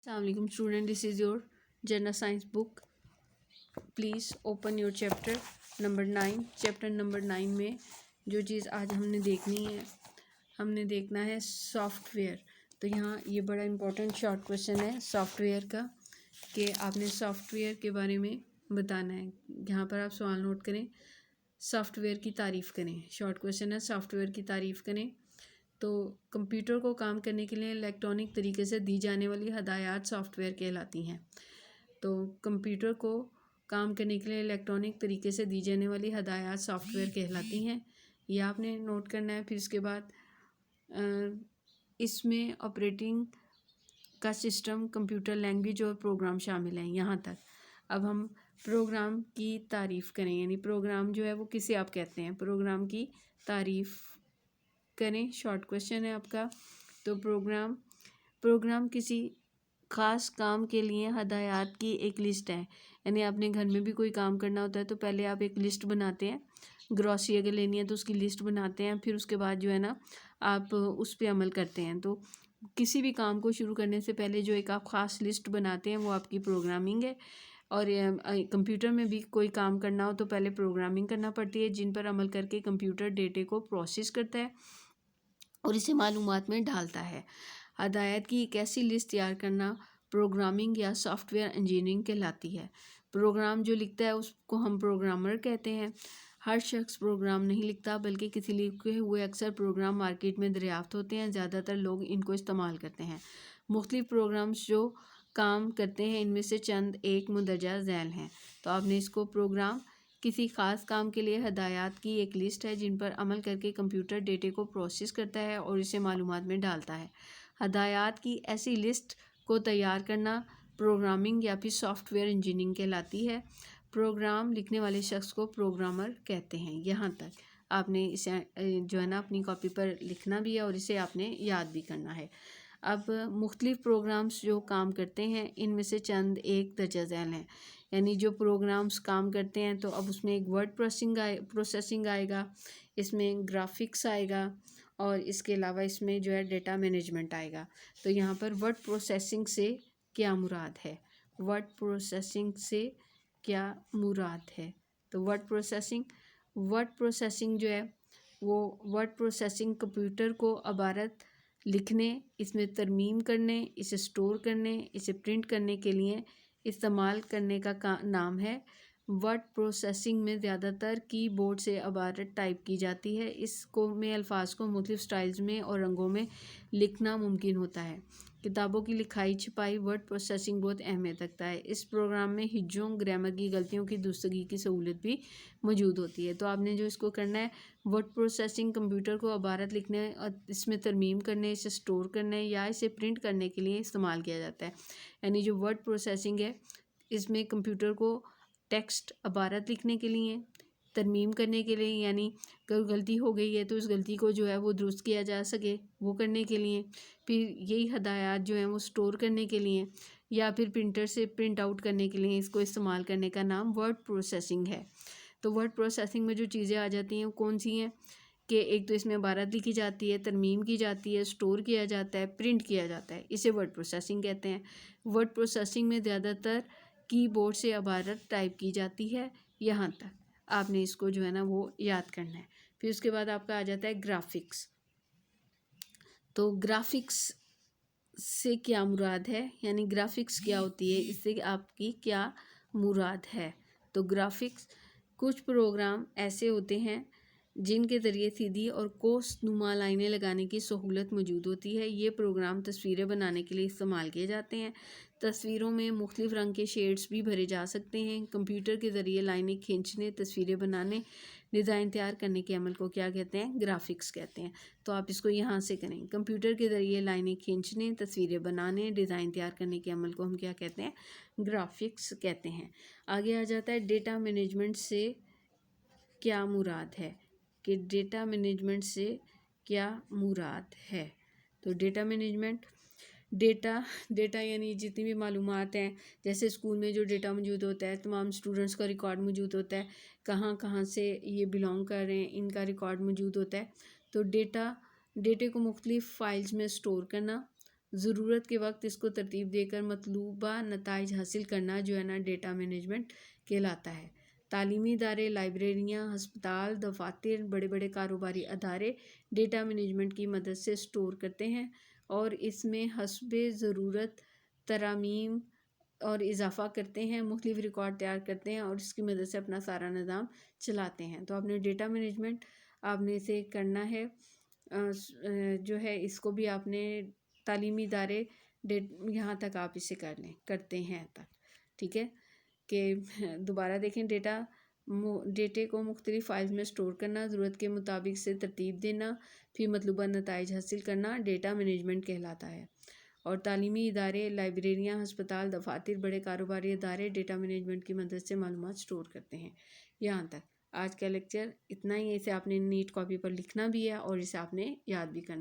Assalamu alaikum student, this is your general science book. Please open your chapter number 9. Chapter number 9 में जो चीज़ आज हमने देखनी है, हमने देखना है सॉफ्टवेयर। तो यहाँ ये बड़ा इम्पोर्टेंट शॉर्ट क्वेश्चन है सॉफ्टवेयर का, कि आपने सॉफ्टवेयर के बारे में बताना है। यहाँ पर आप सवाल नोट करें, सॉफ्टवेयर की तारीफ़ करें। शॉर्ट क्वेश्चन है, सॉफ्टवेयर की तारीफ़ करें। तो कंप्यूटर को काम करने के लिए इलेक्ट्रॉनिक तरीके से दी जाने वाली हदायत सॉफ्टवेयर कहलाती हैं। तो कंप्यूटर को काम करने के लिए इलेक्ट्रॉनिक तरीके से दी जाने वाली हदायत सॉफ्टवेयर कहलाती हैं। ये आपने नोट करना है। फिर इसके बाद इसमें ऑपरेटिंग का सिस्टम, कंप्यूटर लैंग्वेज और प्रोग्राम शामिल हैं। यहाँ तक अब हम प्रोग्राम की तारीफ़ करें, यानी प्रोग्राम जो है वो किसे आप कहते हैं, प्रोग्राम की तारीफ़ करें। शॉर्ट क्वेश्चन है आपका। तो प्रोग्राम किसी ख़ास काम के लिए हदायत की एक लिस्ट है। यानी आपने घर में भी कोई काम करना होता है तो पहले आप एक लिस्ट बनाते हैं। ग्रॉसरी अगर लेनी है तो उसकी लिस्ट बनाते हैं, फिर उसके बाद जो है ना आप उस पर अमल करते हैं। तो किसी भी काम को शुरू करने से पहले जो एक आप ख़ास लिस्ट बनाते हैं वो आपकी प्रोग्रामिंग है। और कंप्यूटर में भी कोई काम करना हो तो पहले प्रोग्रामिंग करना पड़ती है, जिन पर अमल करके कंप्यूटर डेटे को प्रोसेस करता है और इसे मालूमात में डालता है। हदायत की एक ऐसी लिस्ट तैयार करना प्रोग्रामिंग या सॉफ्टवेयर इंजीनियरिंग कहलाती है। प्रोग्राम जो लिखता है उसको हम प्रोग्रामर कहते हैं। हर शख्स प्रोग्राम नहीं लिखता, बल्कि किसी लिखे हुए अक्सर प्रोग्राम मार्केट में दरियाफ्त होते हैं। ज़्यादातर लोग इनको इस्तेमाल करते हैं। मुख्तलिफ प्रोग्राम्स जो काम करते हैं इनमें से चंद एक मुंदरजा झैल हैं। तो आपने इसको प्रोग्राम किसी ख़ास काम के लिए हदायत की एक लिस्ट है जिन पर अमल करके कंप्यूटर डेटे को प्रोसेस करता है और इसे मालूमात में डालता है। हदायत की ऐसी लिस्ट को तैयार करना प्रोग्रामिंग या फिर सॉफ्टवेयर इंजीनियरिंग कहलाती है। प्रोग्राम लिखने वाले शख्स को प्रोग्रामर कहते हैं। यहाँ तक आपने इसे जो है ना अपनी कॉपी पर लिखना भी है और इसे आपने याद भी करना है। अब मुख्तलिफ प्रोग्राम्स जो काम करते हैं इनमें से चंद एक दर्जा झैल हैं। यानी जो प्रोग्राम्स काम करते हैं तो अब उसमें एक वर्ड प्रोसेसिंग आएगा, इसमें ग्राफिक्स आएगा और इसके अलावा इसमें जो है डेटा मैनेजमेंट आएगा। तो यहाँ पर वर्ड प्रोसेसिंग से क्या मुराद है, वर्ड प्रोसेसिंग से क्या मुराद है। तो वर्ड प्रोसेसिंग जो है वो वर्ड प्रोसेसिंग कंप्यूटर को इबारत लिखने, इसमें तरमीम करने, इसे स्टोर करने, इसे प्रिंट करने के लिए इस्तेमाल करने का नाम है। वर्ड प्रोसेसिंग में ज़्यादातर कीबोर्ड से इबारत टाइप की जाती है। इसको में अल्फाज को मुख्तलिफ स्टाइल्स में और रंगों में लिखना मुमकिन होता है। किताबों की लिखाई छिपाई वर्ड प्रोसेसिंग बहुत अहमियत रखता है। इस प्रोग्राम में हिज्जों, ग्रामर की गलतियों की दुरुस्तगी की सहूलत भी मौजूद होती है। तो आपने जो इसको करना है, वर्ड प्रोसेसिंग कंप्यूटर को इबारत लिखने और इसमें तरमीम करने, इसे स्टोर करने या इसे प्रिंट करने के लिए इस्तेमाल किया जाता है। यानी जो वर्ड प्रोसेसिंग है इसमें कंप्यूटर को टेक्स्ट इबारत लिखने के लिए, तरमीम करने के लिए, यानी कोई गलती हो गई है तो उस गलती को जो है वो दुरुस्त किया जा सके वो करने के लिए, फिर यही हदायत जो है वो स्टोर करने के लिए या फिर प्रिंटर से प्रिंट आउट करने के लिए इसको इस्तेमाल करने का नाम वर्ड प्रोसेसिंग है। तो वर्ड प्रोसेसिंग में जो चीज़ें आ जाती हैं वो कौन सी हैं कि एक तो इसमें इबारत लिखी जाती है, तरमीम की जाती है, स्टोर किया जाता है, प्रिंट किया जाता है, इसे वर्ड प्रोसेसिंग कहते हैं। वर्ड प्रोसेसिंग में ज़्यादातर कीबोर्ड से इबारत टाइप की जाती है। यहाँ तक आपने इसको जो है ना वो याद करना है। फिर उसके बाद आपका आ जाता है ग्राफिक्स। तो ग्राफिक्स से क्या मुराद है, यानी ग्राफिक्स क्या होती है, इससे आपकी क्या मुराद है। तो ग्राफिक्स कुछ प्रोग्राम ऐसे होते हैं जिनके ज़रिए सीधी और कोसनुमा लाइनें लगाने की सहूलत मौजूद होती है। ये प्रोग्राम तस्वीरें बनाने के लिए इस्तेमाल किए जाते हैं। तस्वीरों में मुख्तलिफ रंग के शेड्स भी भरे जा सकते हैं। कंप्यूटर के ज़रिए लाइनें खींचने, तस्वीरें बनाने, डिज़ाइन तैयार करने के अमल को क्या कहते हैं, ग्राफिक्स कहते हैं। तो आप इसको यहाँ से करें, कंप्यूटर के ज़रिए लाइनें खींचने, तस्वीरें बनाने, डिज़ाइन तैयार करने के अमल को हम क्या कहते हैं, ग्राफिक्स कहते हैं। आगे आ जाता है डेटा मैनेजमेंट से क्या मुराद है, कि डेटा मैनेजमेंट से क्या मुराद है। तो डेटा मैनेजमेंट, डेटा यानी जितनी भी मालूमात हैं, जैसे स्कूल में जो डेटा मौजूद होता है, तमाम स्टूडेंट्स का रिकॉर्ड मौजूद होता है, कहाँ कहाँ से ये बिलोंग कर रहे हैं, इनका रिकॉर्ड मौजूद होता है। तो डेटे को मुख्तलिफ फाइल्स में स्टोर करना ضرورت کے وقت اس کو ترتیب دے کر مطلوبہ نتائج حاصل کرنا جو ہے نا ڈیٹا مینجمنٹ کہلاتا ہے۔ تعلیمی ادارے، لائبریریاں، ہسپتال، دفاتر، بڑے بڑے کاروباری ادارے ڈیٹا مینجمنٹ کی مدد سے سٹور کرتے ہیں اور اس میں حسب ضرورت ترامیم اور اضافہ کرتے ہیں، مختلف ریکارڈ تیار کرتے ہیں اور اس کی مدد سے اپنا سارا نظام چلاتے ہیں۔ تو آپ نے ڈیٹا مینجمنٹ آپ نے اسے کرنا ہے، جو ہے اس کو بھی آپ نے تعلیمی ادارے یہاں تک آپ اسے کرتے ہیں تک، ٹھیک ہے کہ دوبارہ دیکھیں، ڈیٹے کو مختلف فائلز میں سٹور کرنا، ضرورت کے مطابق سے ترتیب دینا، پھر مطلوبہ نتائج حاصل کرنا ڈیٹا مینجمنٹ کہلاتا ہے۔ اور تعلیمی ادارے، لائبریریاں، ہسپتال، دفاتر، بڑے کاروباری ادارے ڈیٹا مینجمنٹ کی مدد سے معلومات سٹور کرتے ہیں۔ یہاں تک آج کا لیکچر اتنا ہی ہے، اسے آپ نے نیٹ کاپی پر لکھنا بھی ہے اور اسے آپ نے یاد بھی کرنا ہے۔